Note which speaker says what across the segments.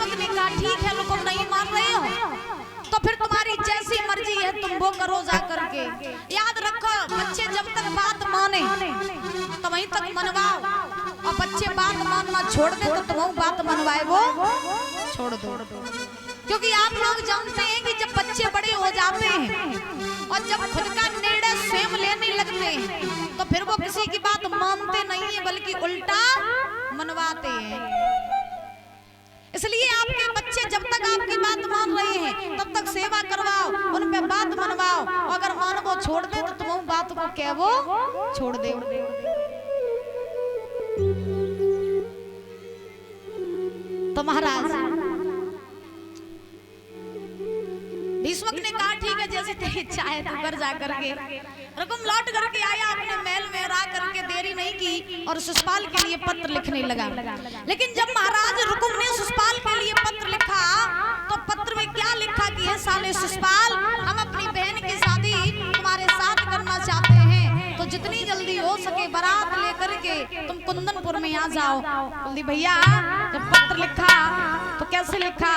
Speaker 1: भीष्मक ने कहा ठीक है रुकुम नहीं मान रहे हो तो फिर तुम्हारी जैसी मर्जी है तुम वो करो जा करके। याद रखो बच्चे जब तक बात माने तो वहीं तक मनवाओ, और बच्चे बात मानना छोड़ दे तो तुम बात मनवाए वो छोड़ दो। क्योंकि आप लोग जानते हैं कि जब बच्चे बड़े हो जाते हैं और जब खुद का निर्णय स्वयं लेने लगते हैं तो फिर वो किसी की बात मानते नहीं है बल्कि उल्टा मनवाते हैं। इसलिए आपके बच्चे जब तक आपकी बात मान रहे हैं तब तक सेवा करवाओ, उन पे बात मनवाओ, अगर मान वो छोड़ दे तो तुम बात को क्या वो छोड़ दे। तो महाराज भीष्मक ने कहा ठीक है जैसे तेरी इच्छा है तू कर जा करके। रुकुम लौट करके आया अपने महल में, रा करके देरी नहीं की और शिशुपाल के लिए पत्र लिखने लगा। लेकिन जब महाराज रुकुम ने शिशुपाल के लिए पत्र लिखा तो पत्र में क्या लिखा कि हे साले शिशुपाल, हम अपनी बहन की शादी तुम्हारे साथ करना चाहते हैं, तो जितनी जल्दी हो सके बारात लेकर के तुम कुंदनपुर में आ जाओ। बोली भैया जब पत्र लिखा तो कैसे लिखा?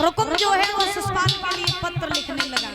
Speaker 1: रुकुम जो है वो शिशुपाल के लिए पत्र लिखने लगा।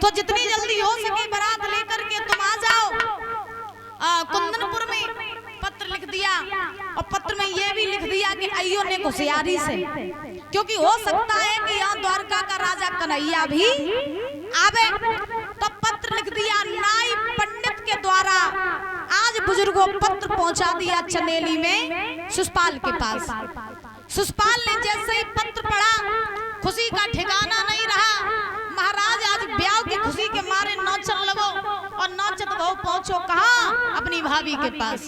Speaker 1: तो जितनी जल्दी हो सके बारात लेकर के तुम आ जाओ। कुंदनपुर में पत्र लिख दिया और पत्र में ये भी लिख दिया कि अयो ने होशियारी से, क्योंकि हो सकता है कि यहाँ द्वारका का राजा कन्हैया भी आवे। तो पत्र लिख दिया नाई पंडित के द्वारा। आज बुजुर्गों पत्र पहुंचा दिया चंदेली में शिशुपाल के पास। शिशुपाल ने जैसे ही पत्र पढ़ा खुशी का ठिकाना नहीं रहा। महाराज आज ब्याह की खुशी के मारे नाचन लगो और नाचत बहु पहुंचो कहाँ? अपनी भाभी के पास।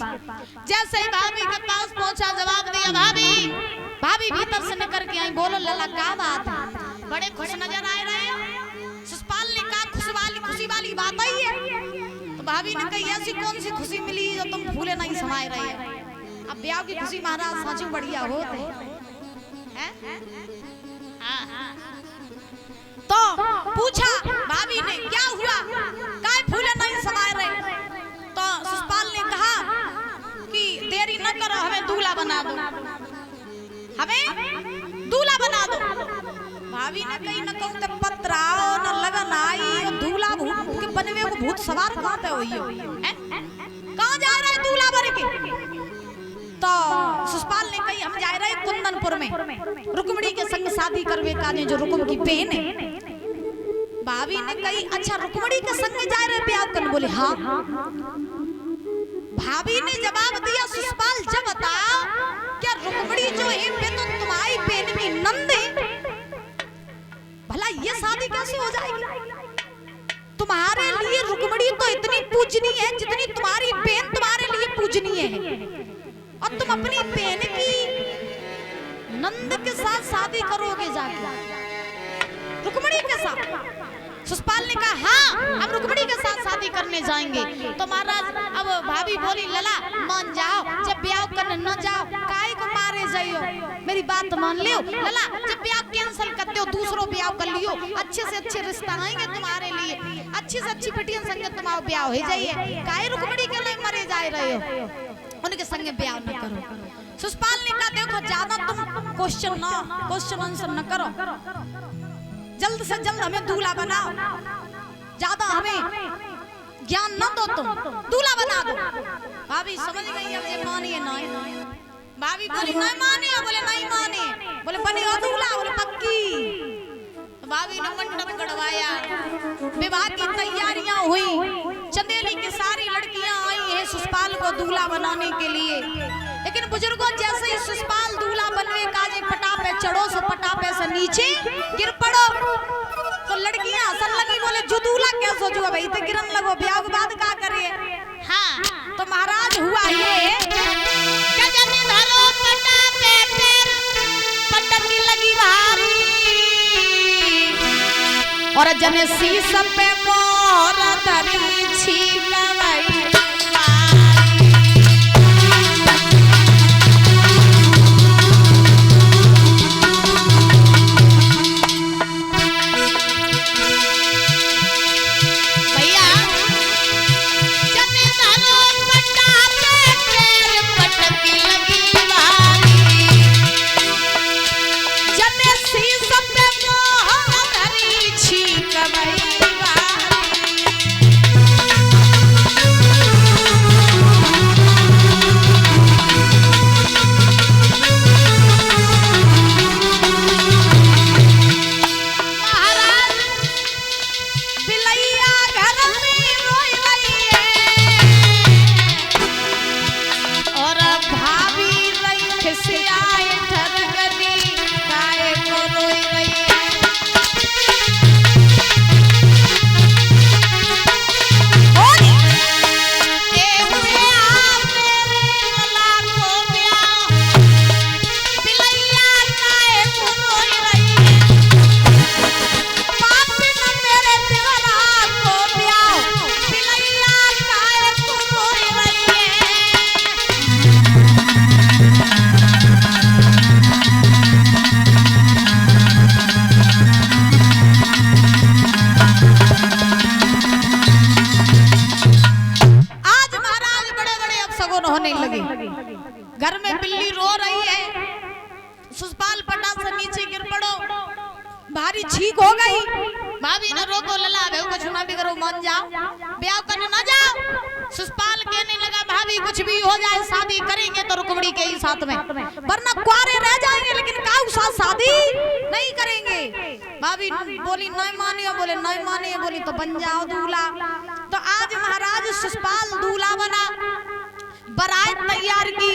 Speaker 1: जैसे ही भाभी के पास पहुंचा जवाब दिया भाभी। भाभी भीतर से निकल के आई, बोलो लला क्या बात है, बड़े खुश नजर आ रहे हो। शिशुपाल ने कहा खुशी वाली बात आई है। भाभी ने कही ऐसी कौन सी खुशी मिली जो तुम फूले नहीं समाये रहे हो। अब ब्याह की खुशी महाराज साचू बढ़िया होते हैं। तो पूछा भाभी ने क्या हुआ, काय फूले नहीं समाये रहे। तो शिषपाल ने कहा कि देरी न करो, हमें दूल्हा बना दो, हमें दूल्हा बना दो। भाभी ने कही न कहूं तो पत्राओ न लगन आई, दूल्हा भूत के बनवे को भूत सवार कहां पे होई हो, कहां जा रहा है दूल्हा बन के। तो शिषपाल ने कही हम जा रहे कुंदनपुर में रुक्मिणी के संग शादी करवे का, जो रुकुम की बहन है। भाभी ने कही अच्छा रुक्मिणी के संग जा रहे ब्याह करने, बोले हाँ। भाभी ने जवाब दिया शिषपाल जब बता क्या रुक्मिणी जो है वे तो तुम्हारी बहन में नंद है, भला ये शादी कैसे हो जाएगी। तुम्हारे लिए रुक्मिणी तो इतनी पूजनीय है जितनी तुम्हारी बहन तुम्हारे लिए पूजनीय है, और तुम अपनी बहन की नंद के साथ शादी करोगे जाके, रुक्मिणी के साथ। शिषपाल ने कहा हाँ हम रुक्मिणी के साथ शादी करने जाएंगे। तो महाराज अब भाभी बोली लला मान जाओ, जब ब्याह करने न जाओ काहे को मारे जाइयो, मेरी बात मान लियो लला, जब ब्याह कैंसिल कर दो दूसरो ब्याह कर लियो, अच्छे से अच्छे रिश्ता आएंगे तुम्हारे लिए, अच्छी से अच्छी बेटियन संग तुम्हारा ब्याह हो जाइए, काहे रुक्मिणी के लिए मरे जा रहे हो, उनके संग ब्याह न करो। शिषपाल ने कहा देखो ज्यादा तुम क्वेश्चन आंसर न करो, जल्द से जल्द हमें दूल्हा बनाओ, ज्यादा हमें ज्ञान न दो, तुम दूल्हा बना दो। भाभी समझ गई अब ये मानिए नहीं, भाभी बोली नहीं माने, बोले नहीं माने, बोले बनी हो दूल्हा, बोले पक्की। तो भाभी ने मंडप गड़वाया, विवाह की तैयारियां हुई, चंदेली की सारी लड़कियां आई हैं शिषपाल को दूल्हा बनाने के लिए। लेकिन बुजुर्गों जैसे ही शिषपाल दूल्हा बनने काजे पटापे चढ़ो, सो पटापे से नीचे गिर पड़ो। तो लड़कियां हंसन लगी, बोले जो दूल्हा क्या सोचो भाई तो गिरन लगो, ब्याह के बाद क्या करिए। हाँ तो महाराज हुआ ये गजनी धरो पटापे पैर पटकी लगी भारी, और जने शीश पे मोर धरी छीकवई। घर में बिल्ली रो रही है, शिषपाल पटाख से नीचे गिर पड़ो, भारी छींक हो गई। भाभी ने रो तो लला भाई कुछ ना भी करो मान जाओ, ब्याह करने ना जाओ। शिषपाल कहने लगा भाभी कुछ भी हो जाए शादी करेंगे तो रुक्मिणी के ही साथ में, वरना कुआरे रह जाएंगे लेकिन काऊ साथ शादी नहीं करेंगे। भाभी बोली नहीं मानियो, बोले नहीं मानियो, बोली तो बन जाओ दूल्हा। तो आज महाराज शिषपाल दूल्हा बना, बारात तैयार की,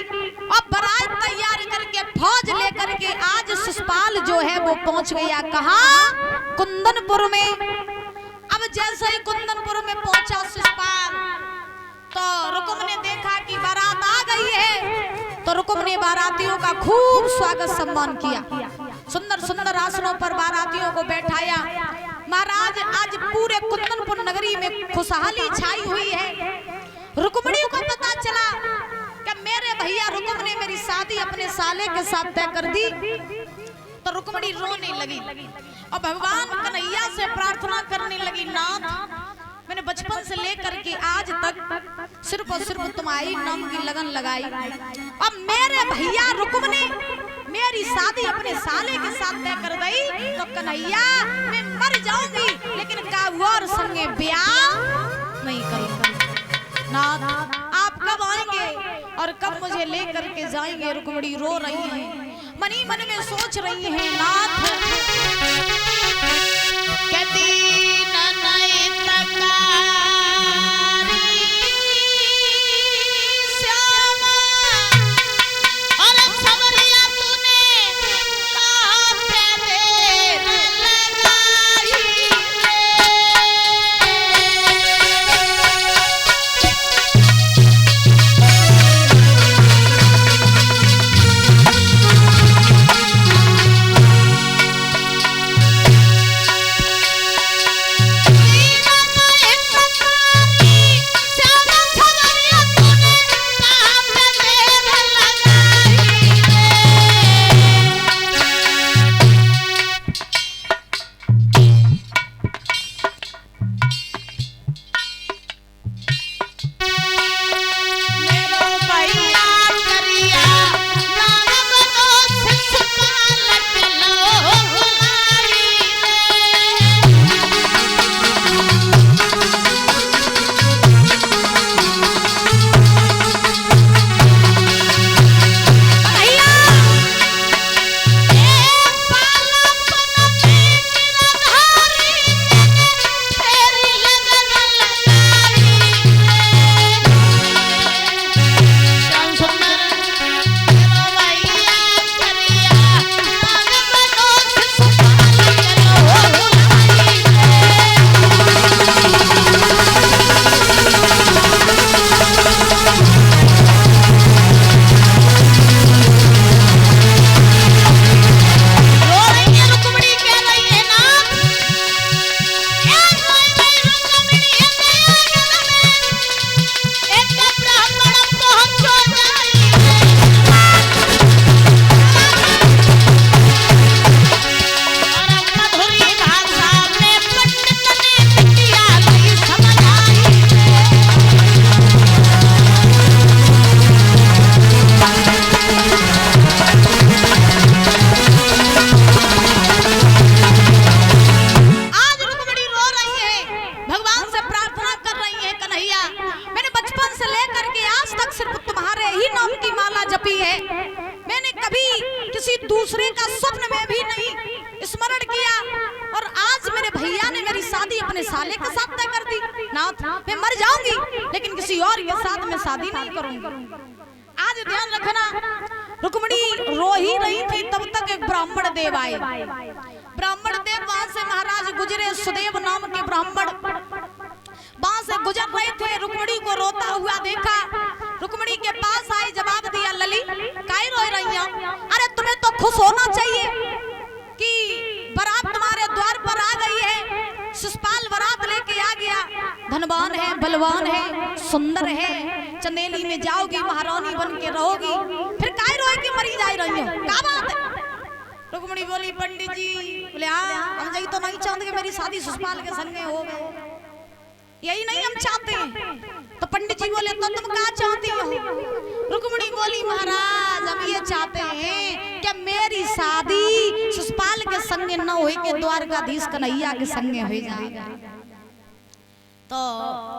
Speaker 1: और बारात तैयार करके फौज लेकर के आज शिषपाल जो है वो पहुंच गया कहाँ, कुंदनपुर में। अब जैसे ही कुंदनपुर में पहुंचा शिषपाल, तो रुकुम ने देखा कि बारात आ गई है, तो रुकुम ने बारातियों का खूब स्वागत सम्मान किया, सुंदर सुंदर आसनों पर बारातियों को बैठाया। महाराज आज पूरे कुंदनपुर नगरी में खुशहाली छाई हुई है। रुक्मिणी को पता चला कि मेरे भैया रुकुम ने मेरी शादी अपने साले के साथ तय कर दी, तो रुक्मिणी रोने लगी और भगवान कन्हैया से प्रार्थना करने लगी, नाथ मैंने बचपन से लेकर के आज तक सिर्फ और सिर्फ तुम्हारी नाम की लगन लगाई, अब मेरे भैया रुकुम ने मेरी शादी अपने साले के साथ तय कर दी, तो कन्हैया मैं मर जाऊंगी लेकिन काबूर संगे ब्याह नहीं करूंगा। नाथ आप कब आएंगे और कब मुझे लेकर के जाएंगे? रुक्मिणी रो रही है, मनी मन में सोच रही है, नाथ दूसरे का स्वप्न में भी नहीं स्मरण किया और आज मेरे भैया ने मेरी शादी अपने साले के साथ तय कर दी। नाथ मैं मर जाऊंगी लेकिन किसी और के साथ मैं शादी नहीं करूंगी। आज ध्यान रखना, रुक्मिणी रो ही रही थी तब तक एक ब्राह्मण देव आए। ब्राह्मण देव वहां से महाराज गुजरे, सुदेव नाम के ब्राह्मण वहां से गुजर रहे थे। रुक्मिणी को रोता हुआ देखा, रुक्मिणी के पास आए, जवाब दिया, लली काहे रो रही हो? अरे तुम्हें तो खुश होना चाहिए कि बारात तुम्हारे द्वार पर आ गई है, शिशुपाल बारात लेके आ गया, धनवान है, बलवान है, सुंदर है, चंदेली में जाओगी, महारानी बन के रहोगी, फिर काहे रोए कि मरी जा रही हो, क्या बात है? रुक्मिणी बोली, पंडित जी बोले हाँ हम यही तो नहीं चाहते कि मेरी शादी शिशुपाल के संगे हो गए, यही नहीं हम चाहते हैं। तो पंडित जी बोले तो तुम क्या चाहती हो? रुक्मिणी बोली, महाराज हम ये चाहते हैं कि मेरी शादी शिशुपाल के संगे न हो के द्वारकाधीश कन्हैया के संगे हो जाए। तो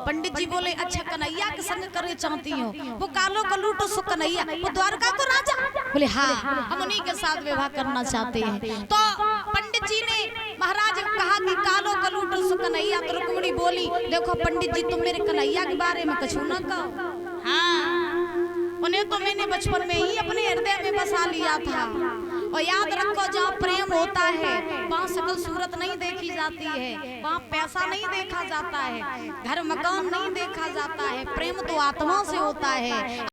Speaker 1: पंडित जी बोले, अच्छा कन्हैया के संग करे चाहती हो? वो कालो कलूटो सो कन्हैया, वो द्वारका को राजा? बोले हाँ हम उन्हीं के साथ विवाह करना चाहते हैं। तो पंडित जी ने महाराज कहा कि कालो कलूटो सो कन्हैया। तो रुक्मिणी बोली, देखो पंडित जी तुम मेरे कन्हैया के बारे में कुछ ना कहो। हाँ उन्हें तो मैंने बचपन में ही अपने हृदय में बसा लिया था। और याद रखो, जहाँ प्रेम होता है वहाँ सकल सूरत नहीं देखी जाती है, वहाँ पैसा नहीं देखा जाता है, घर मकान नहीं देखा जाता है, प्रेम तो आत्मा से होता है।